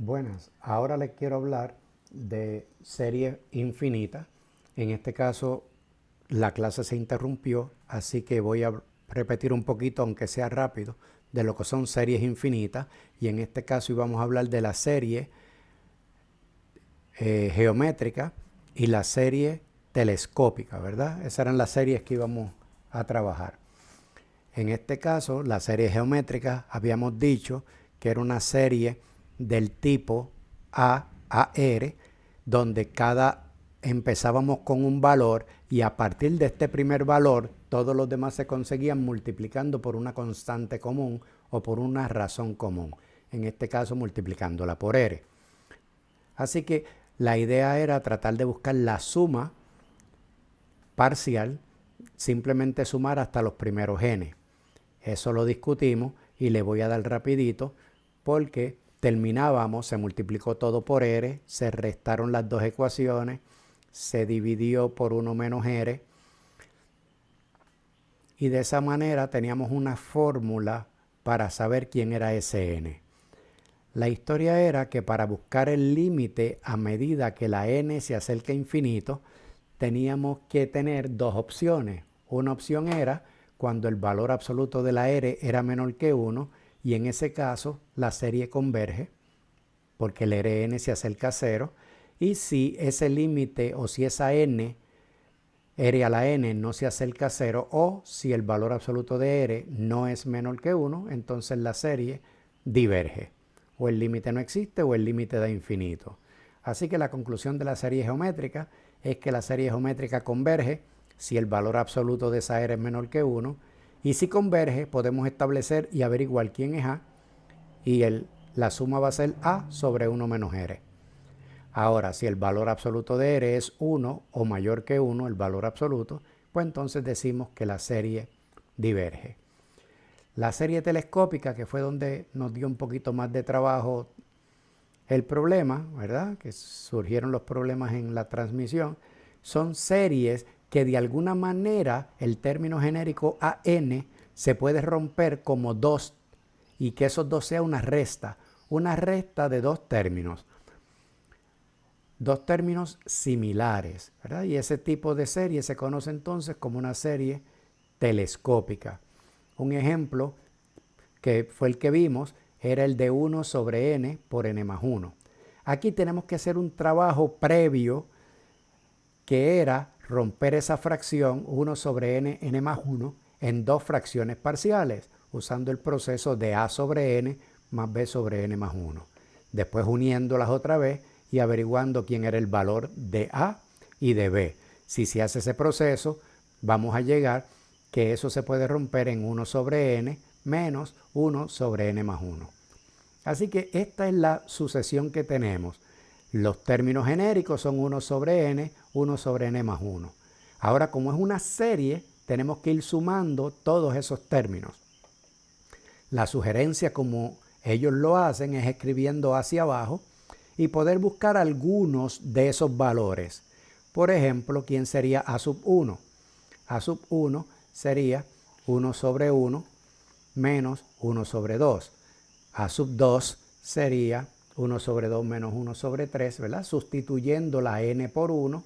Buenas, ahora les quiero hablar de series infinitas. En este caso, la clase se interrumpió, así que voy a repetir un poquito, aunque sea rápido, de lo que son series infinitas. Y en este caso íbamos a hablar de la serie geométrica y la serie telescópica, ¿verdad? Esas eran las series que íbamos a trabajar. En este caso, la serie geométrica, habíamos dicho que era una serie del tipo AR, donde empezábamos con un valor y a partir de este primer valor, todos los demás se conseguían multiplicando por una constante común o por una razón común. En este caso, multiplicándola por R. Así que la idea era tratar de buscar la suma parcial, simplemente sumar hasta los primeros n. Eso lo discutimos y le voy a dar rapidito porque terminábamos, se multiplicó todo por r, se restaron las dos ecuaciones, se dividió por 1 menos r y de esa manera teníamos una fórmula para saber quién era ese n. La historia era que para buscar el límite a medida que la n se acerca a infinito, teníamos que tener dos opciones. Una opción era cuando el valor absoluto de la r era menor que 1 y en ese caso la serie converge porque el Rn se acerca a 0 y si ese límite o si esa n, r a la n no se acerca a 0 o si el valor absoluto de r no es menor que 1, entonces la serie diverge. O el límite no existe o el límite da infinito. Así que la conclusión de la serie geométrica es que la serie geométrica converge si el valor absoluto de esa r es menor que 1 y si converge podemos establecer y averiguar quién es a y la suma va a ser a sobre 1 menos r. Ahora, si el valor absoluto de r es 1 o mayor que 1, el valor absoluto, pues entonces decimos que la serie diverge. La serie telescópica, que fue donde nos dio un poquito más de trabajo el problema, ¿verdad? Que surgieron los problemas en la transmisión, son series que de alguna manera el término genérico AN se puede romper como dos y que esos dos sea una resta de dos términos similares, ¿verdad? Y ese tipo de serie se conoce entonces como una serie telescópica. Un ejemplo que fue el que vimos era el de 1 sobre n por n más 1. Aquí tenemos que hacer un trabajo previo que era romper esa fracción 1 sobre n más 1 en dos fracciones parciales usando el proceso de a sobre n más b sobre n más 1. Después uniéndolas otra vez y averiguando quién era el valor de a y de b. Si se hace ese proceso, vamos a llegar que eso se puede romper en 1 sobre n menos 1 sobre n más 1. Así que esta es la sucesión que tenemos. Los términos genéricos son 1 sobre n más 1. Ahora, como es una serie, tenemos que ir sumando todos esos términos. La sugerencia, como ellos lo hacen, es escribiendo hacia abajo y poder buscar algunos de esos valores. Por ejemplo, ¿quién sería a sub 1? A sub 1 sería 1 sobre 1 menos 1 sobre 2. A sub 2 sería 1 sobre 2 menos 1 sobre 3, ¿verdad? Sustituyendo la n por 1,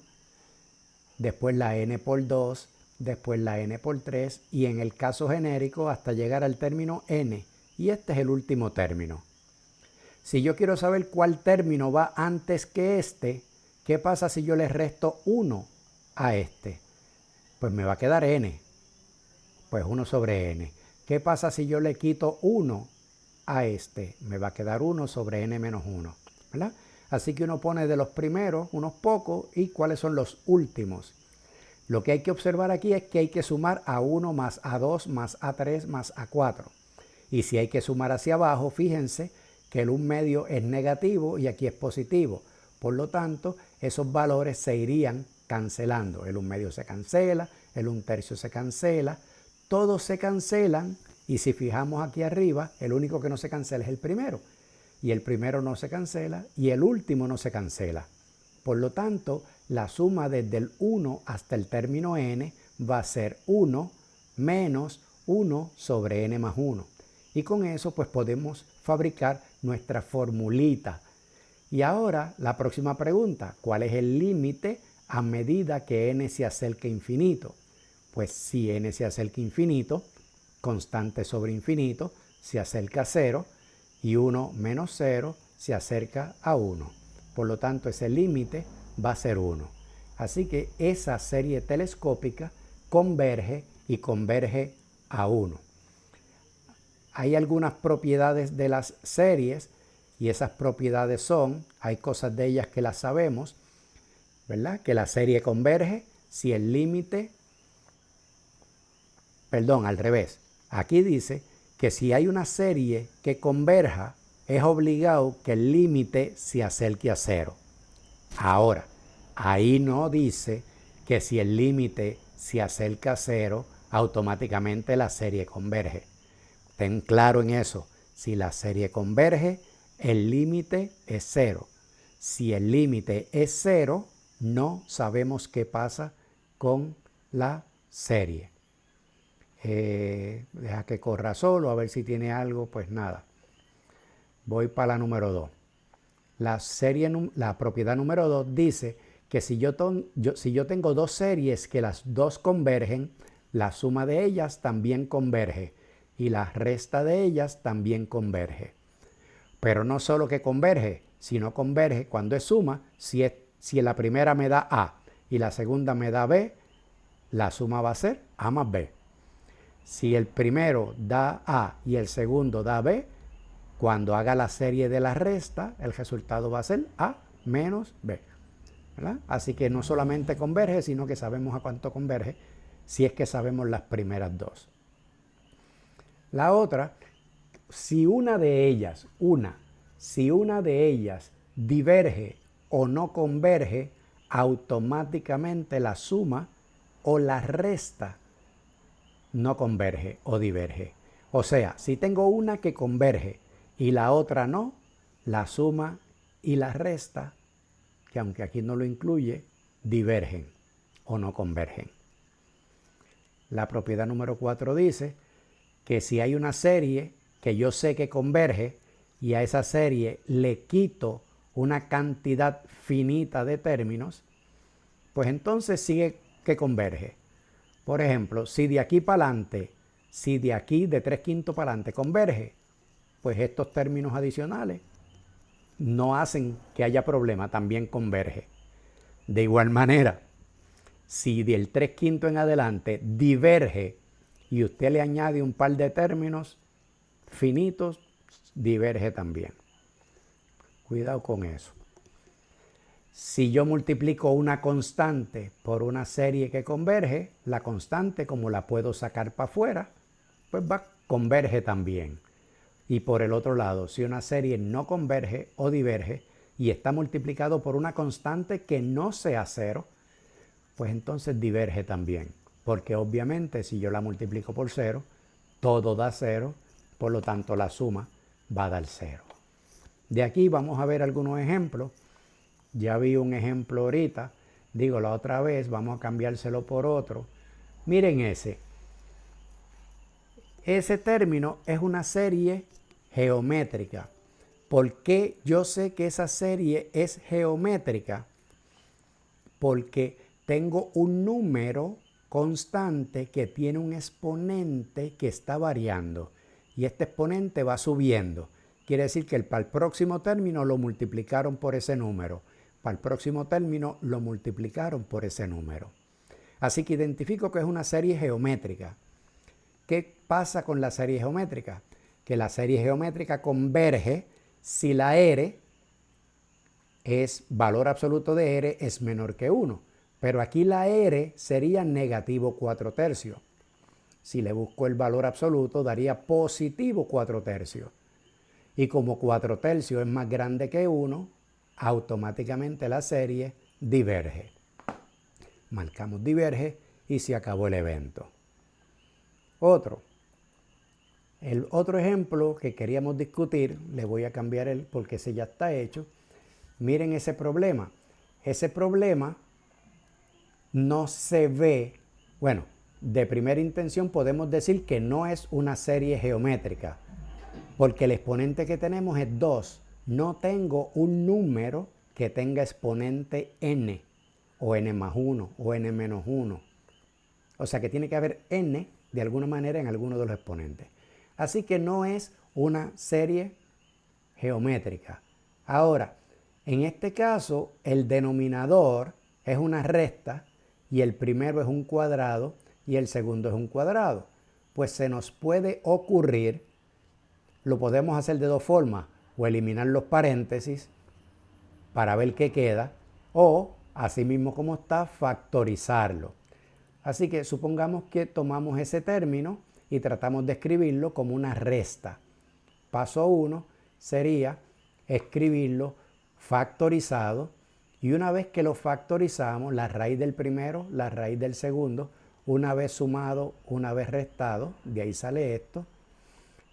después la n por 2, después la n por 3 y en el caso genérico hasta llegar al término n. Y este es el último término. Si yo quiero saber cuál término va antes que este, ¿qué pasa si yo le resto 1 a este? Pues me va a quedar n. Pues 1 sobre n. ¿Qué pasa si yo le quito 1 a este? Me va a quedar 1 sobre n menos 1. ¿Verdad? Así que uno pone de los primeros unos pocos y cuáles son los últimos. Lo que hay que observar aquí es que hay que sumar a 1 más a2 más a3 más a4. Y si hay que sumar hacia abajo, fíjense que el 1 medio es negativo y aquí es positivo. Por lo tanto, esos valores se irían cancelando. El 1 medio se cancela, el 1 tercio se cancela, todos se cancelan y si fijamos aquí arriba, el único que no se cancela es el primero. Y el primero no se cancela y el último no se cancela. Por lo tanto, la suma desde el 1 hasta el término n va a ser 1 menos 1 sobre n más 1. Y con eso pues podemos fabricar nuestra formulita. Y ahora la próxima pregunta, ¿cuál es el límite a medida que n se acerca a infinito? Pues si n se acerca a infinito, constante sobre infinito se acerca a 0 y 1 menos 0 se acerca a 1. Por lo tanto, ese límite va a ser 1. Así que esa serie telescópica converge y converge a 1. Hay algunas propiedades de las series y esas propiedades son, hay cosas de ellas que las sabemos, ¿verdad? Que la serie converge si el límite, perdón, al revés. Aquí dice que si hay una serie que converja, es obligado que el límite se acerque a 0. Ahora, ahí no dice que si el límite se acerca a 0, automáticamente la serie converge. Ten claro en eso. Si la serie converge, el límite es 0. Si el límite es 0, no sabemos qué pasa con la serie. Deja que corra solo, a ver si tiene algo, pues nada. Voy para la número 2. La propiedad número 2 dice que si yo tengo dos series que las dos convergen, la suma de ellas también converge y la resta de ellas también converge. Pero no solo que converge, sino converge cuando es suma. Si la primera me da A y la segunda me da B, la suma va a ser A más B. Si el primero da A y el segundo da B, cuando haga la serie de la resta, el resultado va a ser A menos B. ¿Verdad? Así que no solamente converge, sino que sabemos a cuánto converge si es que sabemos las primeras dos. La otra, si una de ellas diverge o no converge, automáticamente la suma o la resta no converge o diverge. O sea, si tengo una que converge y la otra no, la suma y la resta, que aunque aquí no lo incluye, divergen o no convergen. La propiedad número 4 dice que si hay una serie que yo sé que converge y a esa serie le quito una cantidad finita de términos, pues entonces sigue que converge. Por ejemplo, si de aquí para adelante, si de aquí de 3/5 para adelante converge, pues estos términos adicionales no hacen que haya problema, también converge. De igual manera, si del 3/5 en adelante diverge y usted le añade un par de términos finitos, diverge también. Cuidado con eso. Si yo multiplico una constante por una serie que converge, la constante, como la puedo sacar para afuera, pues converge también. Y por el otro lado, si una serie no converge o diverge y está multiplicado por una constante que no sea 0, pues entonces diverge también. Porque obviamente si yo la multiplico por 0, todo da 0, por lo tanto la suma va a dar 0. De aquí vamos a ver algunos ejemplos. Ya vi un ejemplo ahorita, digo la otra vez, vamos a cambiárselo por otro. Miren ese. Ese término es una serie geométrica. ¿Por qué yo sé que esa serie es geométrica? Porque tengo un número constante que tiene un exponente que está variando y este exponente va subiendo. Quiere decir que para el próximo término lo multiplicaron por ese número. Para el próximo término lo multiplicaron por ese número. Así que identifico que es una serie geométrica. ¿Qué pasa con la serie geométrica? Que la serie geométrica converge si la R es valor absoluto de R es menor que 1. Pero aquí la R sería negativo 4/3. Si le busco el valor absoluto daría positivo 4/3. Y como 4/3 es más grande que 1, automáticamente la serie diverge. Marcamos diverge y se acabó el evento. El otro ejemplo que queríamos discutir, le voy a cambiar porque ese ya está hecho. Miren ese problema. Ese problema no se ve, bueno, de primera intención podemos decir que no es una serie geométrica, porque el exponente que tenemos es 2 no tengo un número que tenga exponente n, o n más 1, o n menos 1. O sea que tiene que haber n de alguna manera en alguno de los exponentes. Así que no es una serie geométrica. Ahora, en este caso, el denominador es una resta y el primero es un cuadrado y el segundo es un cuadrado. Pues se nos puede ocurrir, lo podemos hacer de dos formas, o eliminar los paréntesis para ver qué queda, o así mismo como está, factorizarlo. Así que supongamos que tomamos ese término y tratamos de escribirlo como una resta. Paso 1 sería escribirlo factorizado, y una vez que lo factorizamos, la raíz del primero, la raíz del segundo, una vez sumado, una vez restado, de ahí sale esto.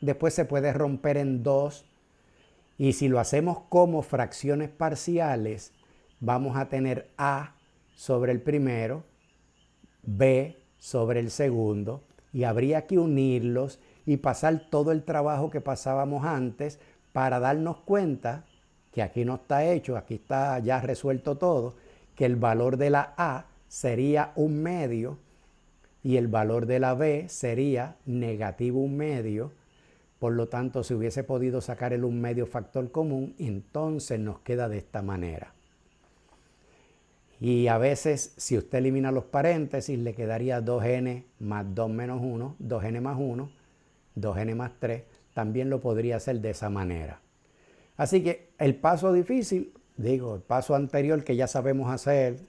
Después se puede romper en dos, y si lo hacemos como fracciones parciales, vamos a tener A sobre el primero, B sobre el segundo, y habría que unirlos y pasar todo el trabajo que pasábamos antes para darnos cuenta que aquí no está hecho, aquí está ya resuelto todo, que el valor de la A sería 1/2 y el valor de la B sería negativo 1/2. Por lo tanto, si hubiese podido sacar el 1/2 factor común, entonces nos queda de esta manera. Y a veces, si usted elimina los paréntesis, le quedaría 2n más 2 menos 1, 2n más 1, 2n más 3. También lo podría hacer de esa manera. Así que el paso difícil, el paso anterior que ya sabemos hacer,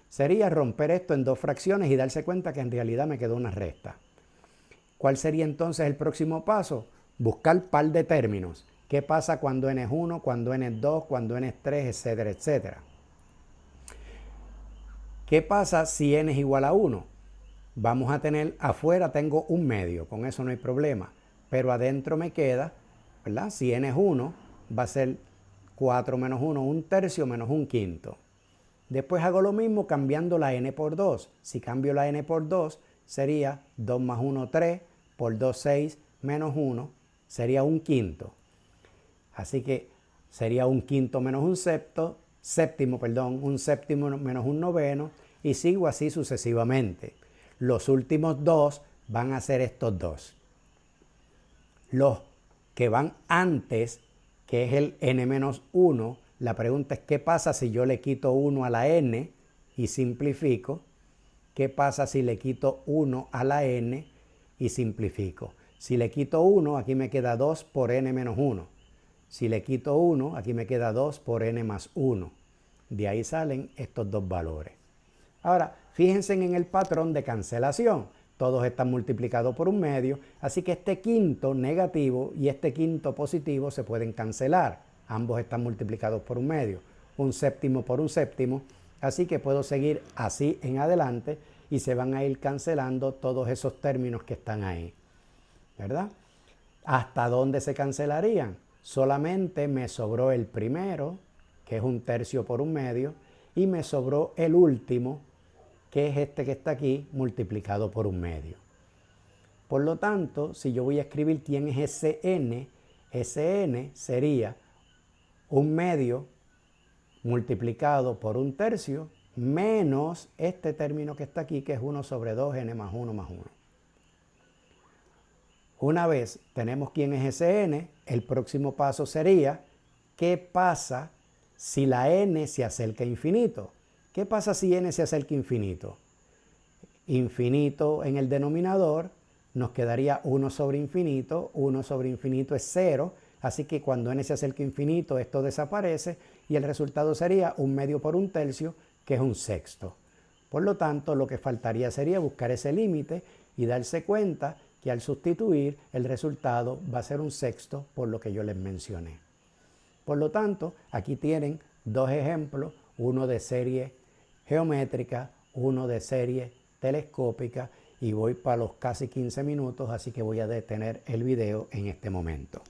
sería romper esto en dos fracciones y darse cuenta que en realidad me quedó una resta. ¿Cuál sería entonces el próximo paso? Buscar par de términos. ¿Qué pasa cuando n es 1, cuando n es 2, cuando n es 3, etcétera, etcétera? ¿Qué pasa si n es igual a 1? Vamos a tener, afuera tengo 1/2, con eso no hay problema. Pero adentro me queda, ¿verdad? Si n es 1, va a ser 4 menos 1, 1/3 menos 1/5. Después hago lo mismo cambiando la n por 2. Si cambio la n por 2, sería 2 más 1, 3, por 2, 6, menos 1, sería 1/5. Así que sería 1/5 menos 1/7, un séptimo menos 1/9, y sigo así sucesivamente. Los últimos dos van a ser estos dos. Los que van antes, que es el n menos 1, la pregunta es ¿qué pasa si yo le quito 1 a la n y simplifico? ¿Qué pasa si le quito 1 a la n y simplifico? Si le quito 1, aquí me queda 2 por n menos 1. Si le quito 1, aquí me queda 2 por n más 1. De ahí salen estos dos valores. Ahora, fíjense en el patrón de cancelación. Todos están multiplicados por 1/2, así que este quinto negativo y este quinto positivo se pueden cancelar. Ambos están multiplicados por 1/2. 1/7 por 1/7, así que puedo seguir así en adelante y se van a ir cancelando todos esos términos que están ahí, ¿verdad? ¿Hasta dónde se cancelarían? Solamente me sobró el primero, que es 1/3 por 1/2, y me sobró el último, que es este que está aquí, multiplicado por 1/2. Por lo tanto, si yo voy a escribir quién es ese n sería 1/2 multiplicado por 1/3 menos este término que está aquí, que es 1 sobre 2 n más 1 más 1. Una vez tenemos quién es ese n, el próximo paso sería ¿qué pasa si la n se acerca a infinito? ¿Qué pasa si n se acerca a infinito? Infinito en el denominador, nos quedaría 1 sobre infinito. 1 sobre infinito es 0, así que cuando n se acerca a infinito esto desaparece y el resultado sería 1/2 por 1/3, que es 1/6. Por lo tanto, lo que faltaría sería buscar ese límite y darse cuenta que al sustituir el resultado va a ser 1/6 por lo que yo les mencioné. Por lo tanto, aquí tienen dos ejemplos, uno de serie geométrica, uno de serie telescópica, y voy para los casi 15 minutos, así que voy a detener el video en este momento.